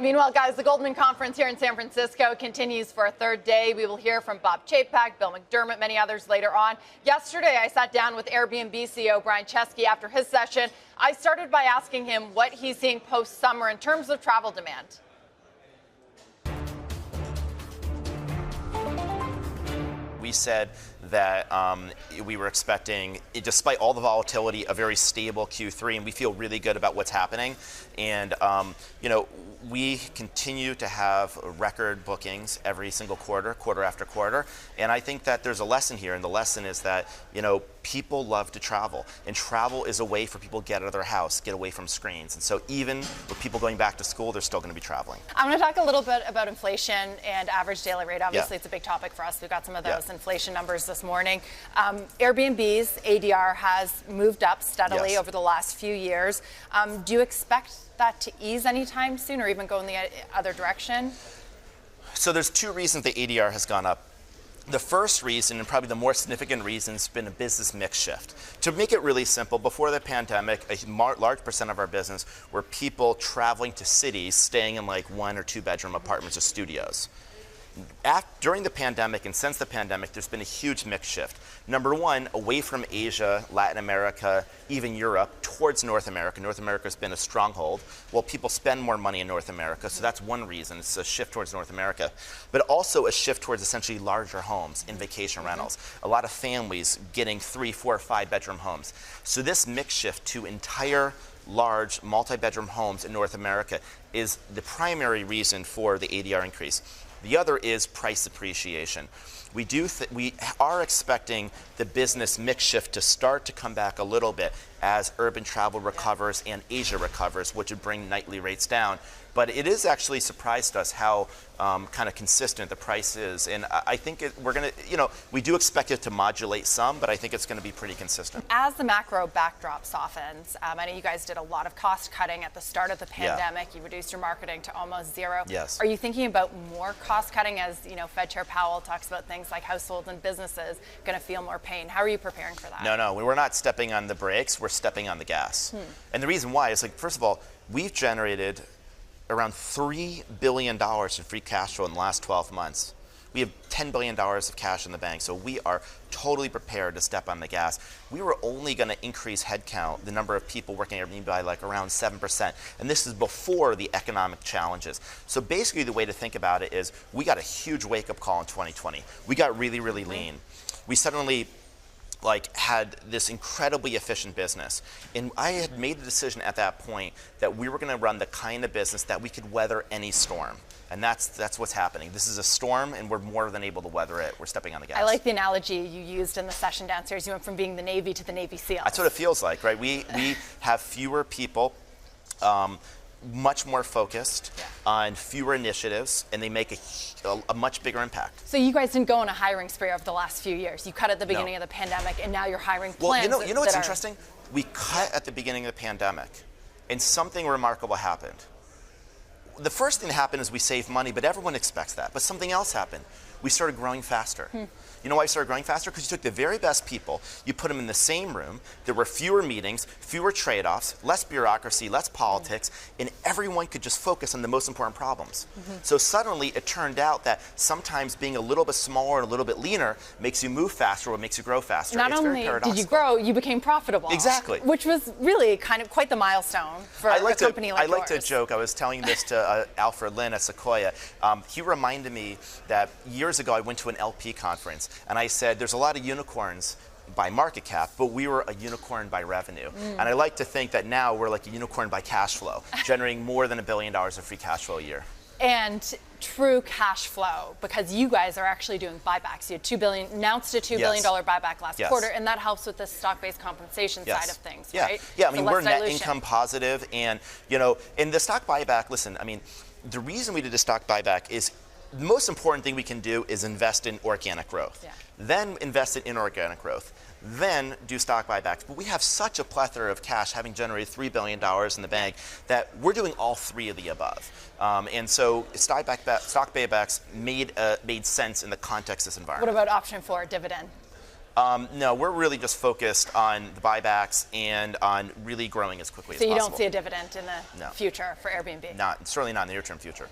Meanwhile, guys, the Goldman Conference here in San Francisco continues for a third day. We will hear from Bob Chapek, Bill McDermott, many others later on. Yesterday, I sat down with Airbnb CEO Brian Chesky after his session. I started by asking him what he's seeing post-summer in terms of travel demand. We said that we were expecting, despite all the volatility, a very stable Q3, and we feel really good about what's happening. And we continue to have record bookings every single quarter after quarter. And I think that there's a lesson here, and the lesson is that people love to travel, and travel is a way for people to get out of their house, get away from screens. And so even with people going back to school, they're still going to be traveling. I'm going to talk a little bit about inflation and average daily rate. Obviously, It's a big topic for us. We've got some of those inflation numbers this morning. Airbnb's ADR has moved up steadily over the last few years. Do you expect that to ease anytime soon, or even go in the other direction? So there's two reasons the ADR has gone up. The first reason, and probably the more significant reason, has been a business mix shift. To make it really simple, before the pandemic, a large percent of our business were people traveling to cities, staying in like 1 or 2 bedroom apartments or studios. During the pandemic and since the pandemic, there's been a huge mix shift. Number one, away from Asia, Latin America, even Europe, towards North America. North America has been a stronghold. Well, people spend more money in North America, so that's one reason. It's a shift towards North America. But also a shift towards essentially larger homes in vacation rentals. A lot of families getting 3, 4, 5 bedroom homes. So this mix shift to entire large multi-bedroom homes in North America is the primary reason for the ADR increase. The other is price appreciation. We are expecting the business mix shift to start to come back a little bit as urban travel recovers and Asia recovers, which would bring nightly rates down. But it is actually surprised us how kind of consistent the price is. And I think we're going to, we do expect it to modulate some, but I think it's going to be pretty consistent. As the macro backdrop softens, I know you guys did a lot of cost cutting at the start of the pandemic. You reduced your marketing to almost zero. Yes. Are you thinking about more cost cutting as, Fed Chair Powell talks about things like households and businesses going to feel more pain? How are you preparing for that? No, we're not stepping on the brakes. We're stepping on the gas. And the reason why is, first of all, we've generated around $3 billion in free cash flow in the last 12 months. We have $10 billion of cash in the bank, so we are totally prepared to step on the gas. We were only going to increase headcount, the number of people working at Airbnb, by around 7%, and this is before the economic challenges. So basically the way to think about it is we got a huge wake-up call in 2020. We got really, really lean. We suddenly had this incredibly efficient business. And I had made the decision at that point that we were going to run the kind of business that we could weather any storm. And that's what's happening. This is a storm, and we're more than able to weather it. We're stepping on the gas. I like the analogy you used in the session downstairs. You went from being the Navy to the Navy SEALs. That's what it feels like, right? We have fewer people, much more focused on fewer initiatives, and they make a much bigger impact. So you guys didn't go on a hiring spree over the last few years. You cut at the beginning of the pandemic, and now you're hiring plans. Well, you know what's interesting? We cut at the beginning of the pandemic, and something remarkable happened. The first thing that happened is we saved money, but everyone expects that. But something else happened. We started growing faster. You know why we started growing faster? Because you took the very best people, you put them in the same room, there were fewer meetings, fewer trade-offs, less bureaucracy, less politics, and everyone could just focus on the most important problems. So suddenly it turned out that sometimes being a little bit smaller and a little bit leaner makes you move faster or makes you grow faster. Not only did you grow, you became profitable. Exactly. Which was really kind of quite the milestone for a company like yours. I like to joke, I was telling this to Alfred Lin at Sequoia. He reminded me that years ago I went to an LP conference, and I said there's a lot of unicorns by market cap, but we were a unicorn by revenue. And I like to think that now we're like a unicorn by cash flow, generating more than $1 billion of free cash flow a year. And true cash flow, because you guys are actually doing buybacks. You had announced a $2 billion buyback last quarter, and that helps with the stock-based compensation side of things, right? Yeah, I mean, we're net income positive, and in the stock buyback, listen, I mean, the reason we did the stock buyback is the most important thing we can do is invest in organic growth, then invest in inorganic growth, then do stock buybacks. But we have such a plethora of cash, having generated $3 billion in the bank, that we're doing all three of the above. And so stock buybacks made sense in the context of this environment. What about option for a dividend? No, we're really just focused on the buybacks and on really growing as quickly as possible. So you don't see a dividend in the future for Airbnb? Certainly not in the near-term future.